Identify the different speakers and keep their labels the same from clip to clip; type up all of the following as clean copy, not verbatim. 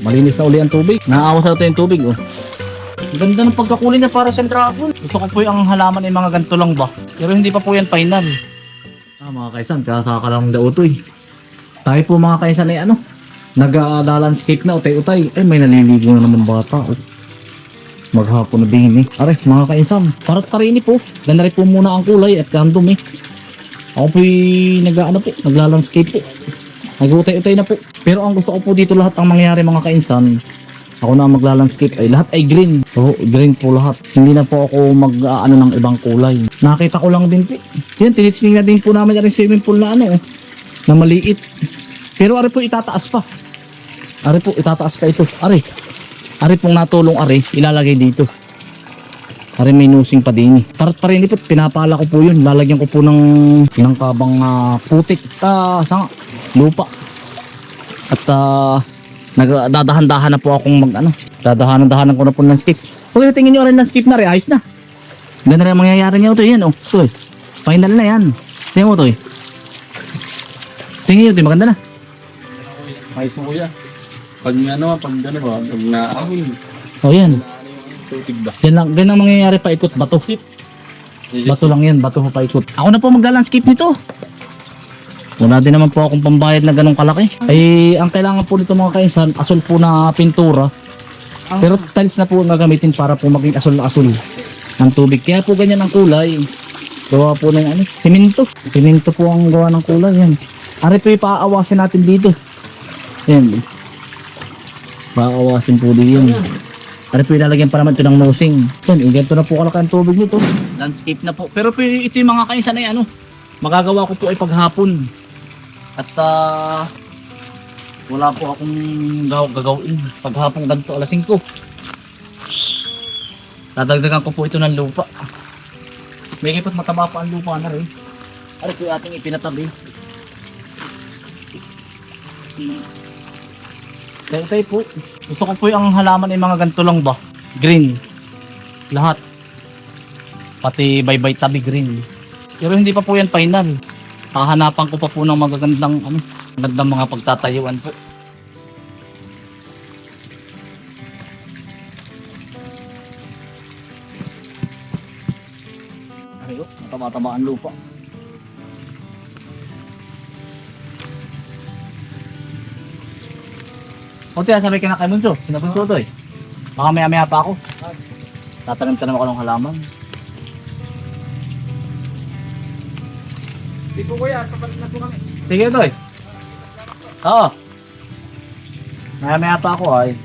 Speaker 1: Malinis na uli ang tubig. Naawas na ito yung tubig, oh. Ang ganda ng pagkakulay niya para sa dragon. Gusto ko po yung ang halaman ay mga ganito lang ba. Pero hindi pa po yan final. Mga kaisan, kasaka lang daw ito eh. Tayo po mga kaisan ay ano, nag-landscape na utay-utay. Ay, may naliligo na naman bata. Oh. Maghapon na din eh. Aray, mga kaisan, parat pa rin po. Ganda rin po muna ang kulay at kandom eh. Ako po nagla-landscape po. Nag-utay-utay na po. Pero ang gusto ko po dito lahat ang mangyayari mga kaisan. Ako na magla-landscape ay lahat ay green. So, green po lahat. Hindi na po ako mag-ano ng ibang kulay. Nakita ko lang din po. Yan, tinising na din po namin ang swimming pool na ano, na maliit. Pero ari po itataas pa. Ari po itataas pa ito. Ari pong natulong ilalagay dito. Ari may nusing pa din. Tarat pa rin po, pinapala ko po yun. Lalagyan ko po ng kabang putik lupa. At nagdadahan-dahan na po akong dadahanan ko na po ng landscape. Kung tingin nyo rin landscape na rin, ayos na. Ganda rin ang mangyayari nyo ito. Yan oh. So, final na yan. Tingin mo ito eh. Tingin nyo ito, maganda na.
Speaker 2: Ayos na kuya. Pag naahoy.
Speaker 1: O yan.
Speaker 2: Tutig ba?
Speaker 1: Yan ang mangyayari pa ikot bato. Bato lang yan, bato pa ikot. Ako na po magla-landscape nito. Wala din naman po akong pambayad na ganong kalaki. Ay, ang kailangan po nito mga kaisan, asul po na pintura. Pero tiles na po ang gagamitin para po maging asul na asul ng tubig. Kaya po ganyan ang kulay. Gawa po ng simento. Simento po ang gawa ng kulay. Yan. Ari po ipaawasin natin dito. Yan. Paawasin po din yan. Ari po ilalagyan pa naman ito ng nosing. Yan, ganito na po kalaki ang tubig nito. Landscape na po. Pero po ito yung mga kaisan ay magagawa ko po ay paghapon. At wala po akong gagawin paghapon ganito alas 5. Dadagdagan ko po ito ng lupa. May ipot mataba pa ang lupa na rin. Ano po yung ating ipinatabi. Tayo po. Gusto ko po yung halaman ay mga ganito lang ba. Green. Lahat. Pati baybay tabi green. Pero hindi pa po yan final. Hahanapan ko pa po ng magagandang magandang mga pagtatayuan po. Ayun, mataba-taba ang lupa. Kunti, sabi ka na kay Bunso. Sinabunso to eh. Baka maya-maya pa ako. Tatanim-tanim ako ng halaman.
Speaker 2: Dito kuya, kapalit na po kami.
Speaker 1: Sige to eh. Oo. Maya-maya pa ako ay.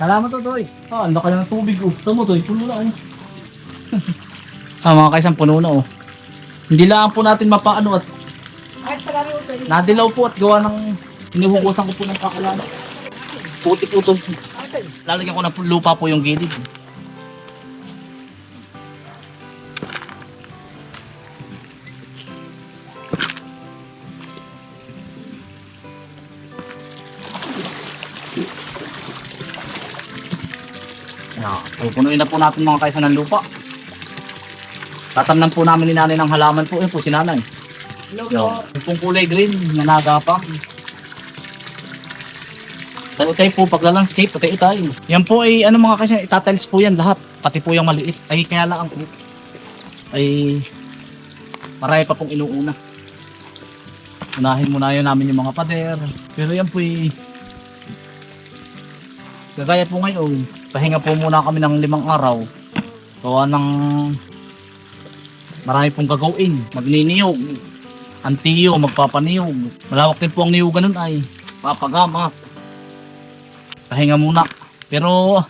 Speaker 1: Salamat to Toy. Ang laki ng tubig oh. Tama Toy, puno na ano. Mga kaisang puno na oh. Hindi lang po natin mapaano at nadilaw po at gawa ng inihugusan ko po ng kakulan. Putik po to. Lalagyan ko ng lupa po yung gilid. Pupunuin na po natin mga kaisa ng lupa. Tatamnan po namin ni nanay ng halaman po. Yun po si nanay. Yung pong kulay green na nagapang. Tayo po pagla-landscape, tayo. Yan po ay mga kaisa, itatiles po yan lahat. Pati po yung maliit. Ay kaya lang ay marami pa pong inuuna. Unahin muna yun namin yung mga pader. Pero yan po ay kagaya po ngayon, pahinga po muna kami ng 5 araw. Gawa ng marami pong gagawin. Magniniyog, antiyo, magpapaniyog. Malawak din po ang niyugan nun ay papagama. Pahinga muna. Pero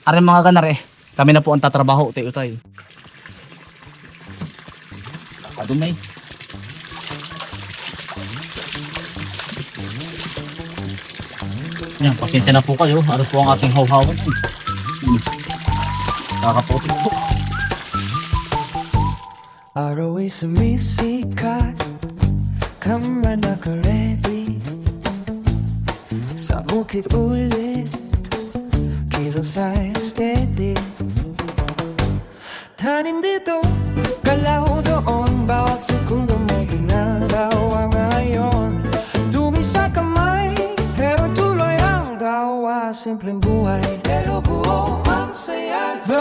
Speaker 1: aring mga ganar kami na po ang tatrabaho, tayo. Kadumay. Yan, pasensya na po kayo. Ano po ang ating hawhawan? Kakaputik po.
Speaker 3: Araw ay sumisikat, kamera naka-ready. Sa bukid ulit, kilos ay steady. Tanim dito, galaw doon, bawat segundo may ginagawa ngayon. Dumi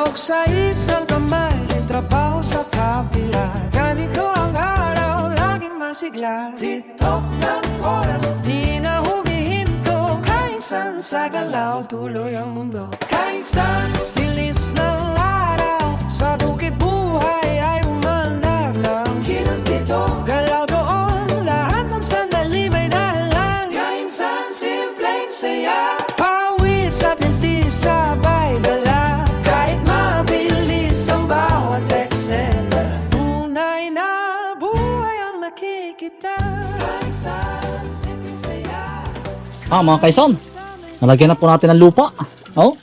Speaker 3: Hawak sa isang kamay, may trabaho sa kabila. Ganito ang araw, laging masigla. Titok ng oras, di na humihinto. Kainsan sa galaw, tuloy ang mundo. Kainsan, bilis ng araw. Sa bukid buhay ay umandar lang. Kilos dito, galaw doon. Lahat ng sandali may dahilan. Kainsan, simpleng saya. Pawis at hindi sabay dala. Kahit mabilis ang bawat eksena. Tunay na buhay ang nakikita. Kainsan, simpleng saya.
Speaker 1: Mga kaisan, nalagyan na po natin ng lupa. Oh.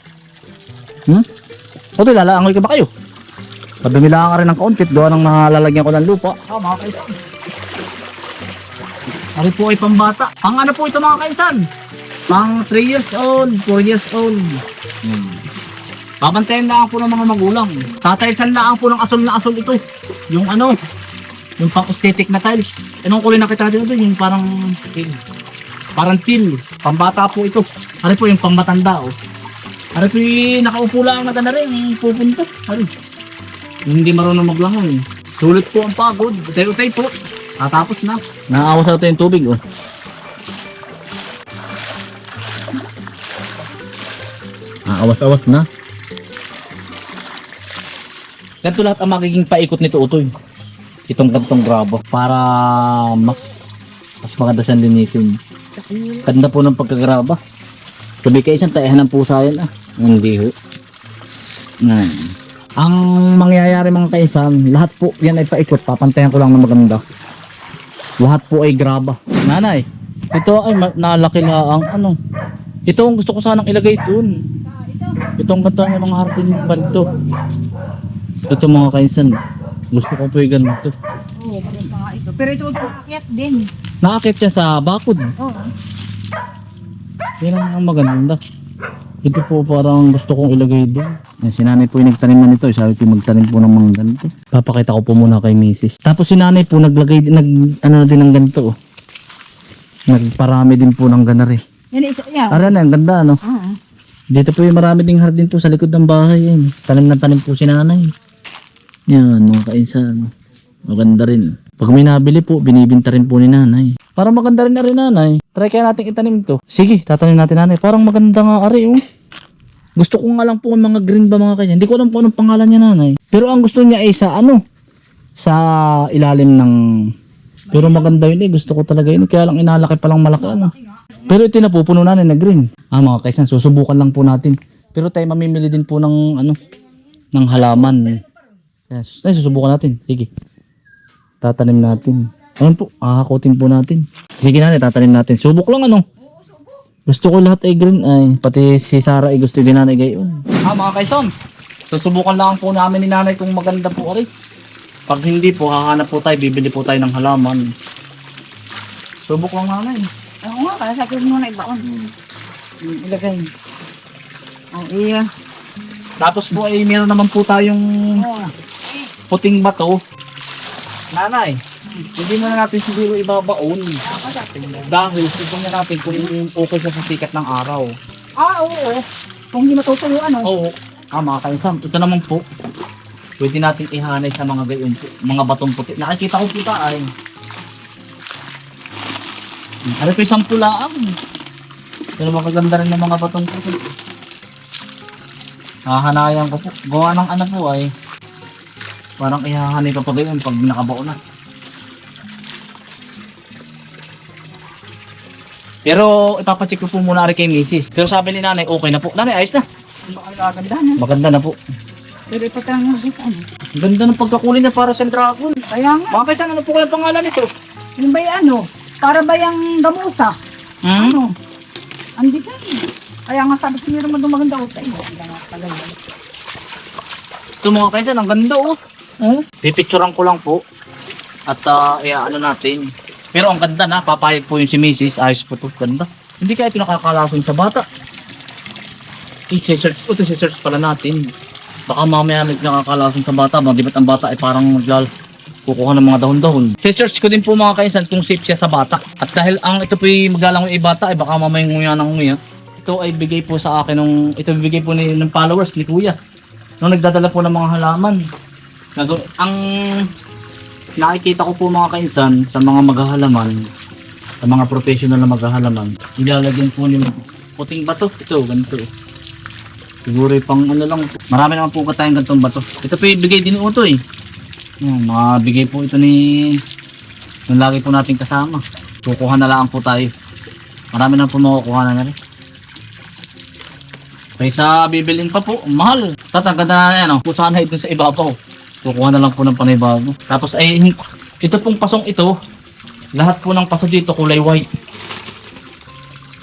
Speaker 1: O, lalaangoy ka ba kayo? Padumila ka rin ng kauntit, doon ang nalalagyan ko ng lupa. Mga kaisan. Ari po ay pambata. Pang ano po ito mga kaisan? Pang 3 years old, 4 years old. Papantayin lang po ng mga magulang. Tataysan lang po ng asol na asol ito. Yung ano, yung pang aesthetic na tiles. Anong kulay nakita natin ito? Yung parang teal. Pambata po ito. Ari po yung pambatanda oh. Ari po yung nakaupo lang na rin ang pupunta. Ari. Yung hindi marunong maglangoy. Sulit po ang pagod. Utay-utay po. Tatapos na. Naawas na ito yung tubig oh. Awas-awas na. Ganito lahat ang magiging paikot nito utoy. Itong gantong grabo para mas maganda siyang linisin. Ganda po ng pagkagraba. Sabi kayo isang taehan ng pusa yan ah. Hindi ho. Ang mangyayari mga kaisan, lahat po yan ay paikot. Papantayan ko lang na maganda. Lahat po ay graba. Nanay, ito ay nalaki na ang ano. Ito ang gusto ko sanang ilagay dun. Itong ganito ang mga hardin ganito. Ito mga kaisan. Gusto ko po yung ganito.
Speaker 4: Oo, ito. Pero ito aakyat din.
Speaker 1: Nakakit siya sa bakod.
Speaker 4: Oo.
Speaker 1: Yan ang maganda. Ito po parang gusto kong ilagay doon. Yan, si nanay po yung nagtanim na nito. Sabi po magtanim po ng mga ganito. Papakita ko po muna kay misis. Tapos si nanay po naglagay din, ano na din ng ganito. Oh. Nagparami din po ng ganari.
Speaker 4: Yan isa, yan.
Speaker 1: Tara na, ang ganda ano.
Speaker 4: Oo.
Speaker 1: Dito po yung marami ding hardin po sa likod ng bahay. Yan. Tanim na tanim po si nanay. Yan mga kainsan. Maganda rin. Pag may nabili po, binibinta rin po ni nanay. Para maganda rin na rin nanay. Try kaya natin itanim to. Sige, tatanim natin nanay. Parang maganda nga ari oh. Gusto ko nga lang po ang mga green ba mga kanya. Hindi ko alam po anong pangalan niya nanay. Pero ang gusto niya ay sa ano? Sa ilalim ng... Pero maganda yun eh. Gusto ko talaga yun. Kaya lang inalaki pa lang malaki ano. Pero ito na pupuno nanay na green. Mga kaisan, susubukan lang po natin. Pero tayo mamimili din po ng ano, ng halaman. Kaya susubukan natin. Sige. Tatanim natin. Ayun po, hahakutin po natin. Sige nanay, tatanim natin. Subok lang ano. Gusto ko lahat ay green ay. Pati si Sarah ay gusto din nanay gayon. Mga kaison. Susubukan lang po namin ni nanay kung maganda po rin. Pag hindi po, hahanap po tayo. Bibili po tayo ng halaman. Subok lang nanay.
Speaker 4: Oo nga, kaya sabi mo na ibaon. Ilagay. Oh, iya.
Speaker 1: Tapos po ay meron naman po tayong
Speaker 4: Oo.
Speaker 1: puting bato. Nanay, hindi mo na natin siguro ibabaon. Dahil tignan na natin kung okay siya sa sikat ng araw.
Speaker 4: Oo. Kung hindi matutuyo, ano?
Speaker 1: Oo. Mga kainsan, ito naman po. Pwede natin ihanay sa mga gayon, mga batong puti. Nakikita ko po ay. Ano po isang pulaang. Pero makaganda rin ng mga batong puti. Hahanayan ko po. Gawa ng ano po ay. Parang ihahanay pa pa gayon pag nakabao na. Pero ipapacheck ko po muna rin kay misis. Pero sabi ni nanay, okay na po. Nanay, ayos na.
Speaker 4: Baka gaganda na.
Speaker 1: Maganda na po.
Speaker 4: Pero ipatang mo dito, ano?
Speaker 1: Ang ganda ng pagkakulay niya para sa dragon.
Speaker 4: Kaya nga.
Speaker 1: Mga kaisan, ano po kaya pangalan nito?
Speaker 4: Yung ba yung ano? Para ba yung gamusa? Ano? Ang design. Kaya nga sabi si Miro mo maganda ko tayo.
Speaker 1: Ito mga kaisan, ang ganda oh. Pipicturean ko lang po. At ano natin. Pero ang ganda na, papayag po yung si Mrs. Ayos po ito, ganda. Hindi kaya pinakakalason sa bata. I-search pala natin. Baka mamaya may nakakalason sa bata. Di ba't ang bata ay parang kukuha ng mga dahon-dahon. I-search ko din po mga kaisan kung safe siya sa bata. At dahil ang ito po yung maglalangoy ay bata, ay baka mamaya nguya ng nguya. Ito ay bigay po sa akin ito bigay po ng followers ni Kuya. nung nagdadala po ng mga halaman. Ang nakikita ko po mga kainsan sa mga maghahalaman, sa mga professional na maghahalaman, ilalagyan po nila puting bato. Ito, ganito. Siguro pang ano lang. Marami naman po tayong ganitong bato. Ito po ibigay din ito eh. Yan, makabigay po ito ni yung lagi po natin kasama. Kukuha na lang po tayo. Marami na po makukuha na rin. Kaysa bibilin pa po, mahal. Tatagad na yan, sana ito sa ibabaw. Kukuha na lang po ng panibago. Tapos ay, ito pong pasong ito, lahat po ng paso dito kulay white.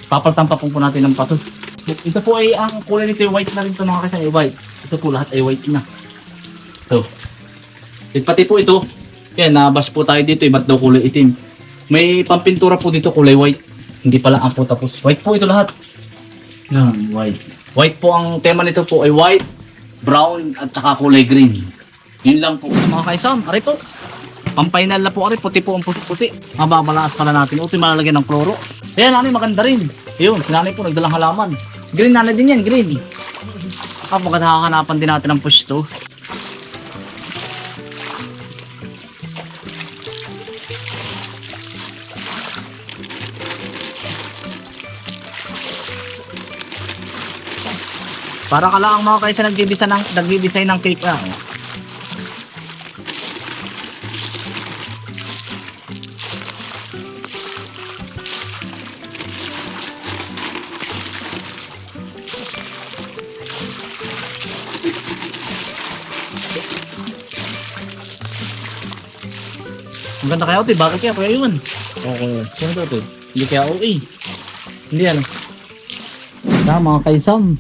Speaker 1: Papalitan pa po natin ng pato. Ito po ay, ang kulay nito ay white na rin ito mga kasama, ay white. Ito po lahat ay white na. So, pati po ito, yan, nabas po tayo dito, ba't daw kulay itim. May pampintura po dito kulay white. Hindi pala ang po tapos. White po ito lahat. Yan, white. White po ang tema nito po ay white, brown, at saka kulay green. Yun lang po mga kaisam. Aray po. Pang-final na po aray. Puti po ang puti. Mababalaas pala natin. Ito yung malalagyan ng kloro. Ayan namin maganda rin. Yun. Sinanay po nagdalang halaman. Green nanay din yan. Green. Kapag nakakanapan din natin ng pwesto. Para ka lang mga kaisa nagdi-design ng cake. Ang ganda kaya ito, bakit kaya yun? Okay. Sino ito? Hindi kaya okay. Hindi ano. Mga kaisam.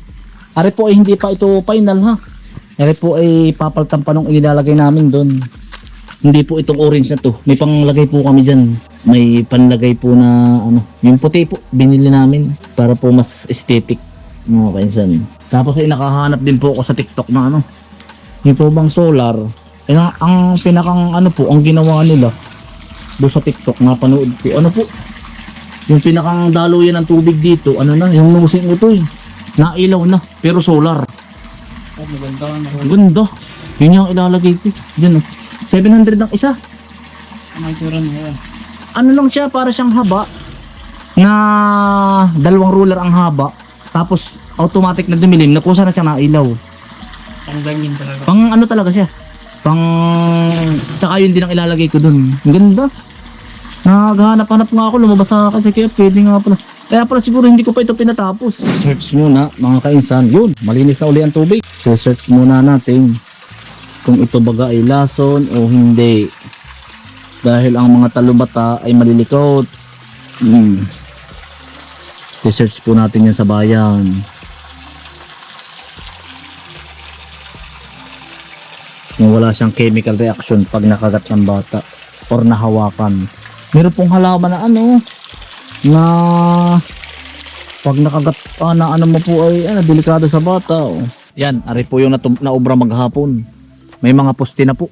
Speaker 1: Ari po ay hindi pa ito final ha. Ari po ay papalitan pa nung ilalagay namin doon. Hindi po itong orange na to. May panglagay po kami dyan. May panlagay po na ano. Yung puti po binili namin para po mas aesthetic mga kainsan. Tapos ay nakahanap din po ako sa TikTok na ano. Yung po bang solar. Eh, ang pinakang ano po ang ginawa nila doon sa TikTok napanood ko. Ano po? Yung pinakang daluyan ng tubig dito. Ano na? Yung nusing ito eh. Nailaw na, pero solar.
Speaker 2: Oh, maganda.
Speaker 1: Ganda. Yun yung ilalagay ko. Diyan oh. 700 ang isa.
Speaker 2: Ano itsura niya?
Speaker 1: Ano lang siya, para siyang haba. Na dalawang ruler ang haba. Tapos automatic na dumilim. Nakusa na siyang nailaw.
Speaker 2: Pang ganyan talaga.
Speaker 1: Pang ano talaga siya. Pang... Tsaka yun din ang ilalagay ko dun. Ganda. Naghahanap-hanap nga ako. Lumabas na kasi kaya pwede nga pala. Kaya pala siguro hindi ko pa ito pinatapos. Search muna mga kainsan. Yun, malinis na uli ang tubig. So search muna natin kung ito baga ay lason o hindi. Dahil ang mga talubata ay malilikot. So search po natin yan sa bayan. Kung wala siyang chemical reaction pag nakagat ng bata or nahawakan. Meron pong halaman na ano na pag nakagat na ano mo po ay delikado sa bata oh. Yan, ari po yung naubra maghapon. May mga poste na po.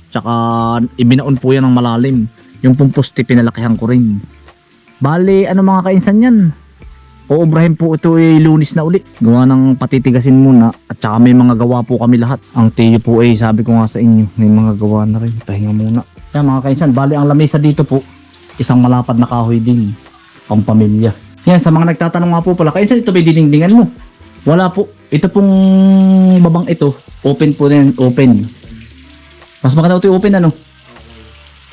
Speaker 1: Tsaka ibinaon po yan ng malalim. Yung pong poste pinalakihan ko rin. Bali, ano mga kainsan yan? Uubrahin po ito ay Lunes na uli. Gawa ng patitigasin muna. At saka may mga gawa po kami lahat. Ang tiyo po ay sabi ko nga sa inyo, may mga gawa na rin. Pahinga muna. Yan mga kainsan, bali ang lamesa dito po, isang malapad na kahoy din. Pang pamilya. Yan, sa mga nagtatanong nga po pala, kainsan ito ba dindingan mo? Wala po. Ito pong babang ito, open po din, open. Mas maganda ito open ano.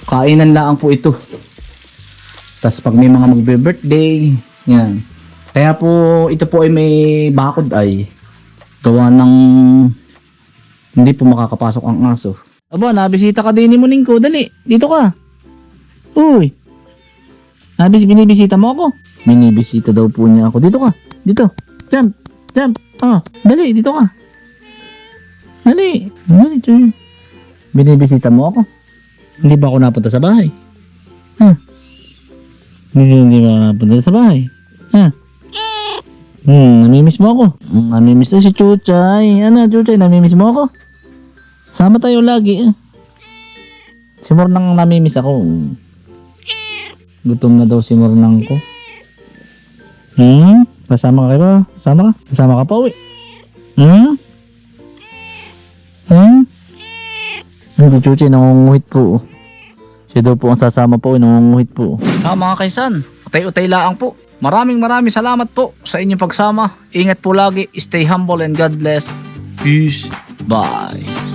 Speaker 1: Kainan lang po ito. Tapos pag may mga magbe-birthday, yan. Kaya po, ito po ay may bakod ay gawa ng hindi po makakapasok ang aso. Aba, nabisita ka din ni Muning ko. Dali, dito ka. Uy. Binibisita mo ako. Binibisita daw po niya ako. Dito ka. Dito. Jump. Jump. Dali, dito ka. Dali. Dali, dali. Binibisita mo ako. Hindi ba ako napunta sa bahay? Hindi ba napunta sa bahay? Namimiss mo ako. Namimiss na si Chuchay. Ano, Chuchay, namimiss mo ako? Sama tayo lagi. Si Mornang namimiss ako. Gutom na daw si Mornang ko. Kasama ka ba? Kasama ka? Kasama ka pa uwi. Chuchi, nangunguhit po. Siya daw po ang sasama po, nangunguhit po. Mga kaisan, utay-utay laang po. Maraming salamat po sa inyong pagsama. Ingat po lagi, stay humble and God bless. Peace. Bye.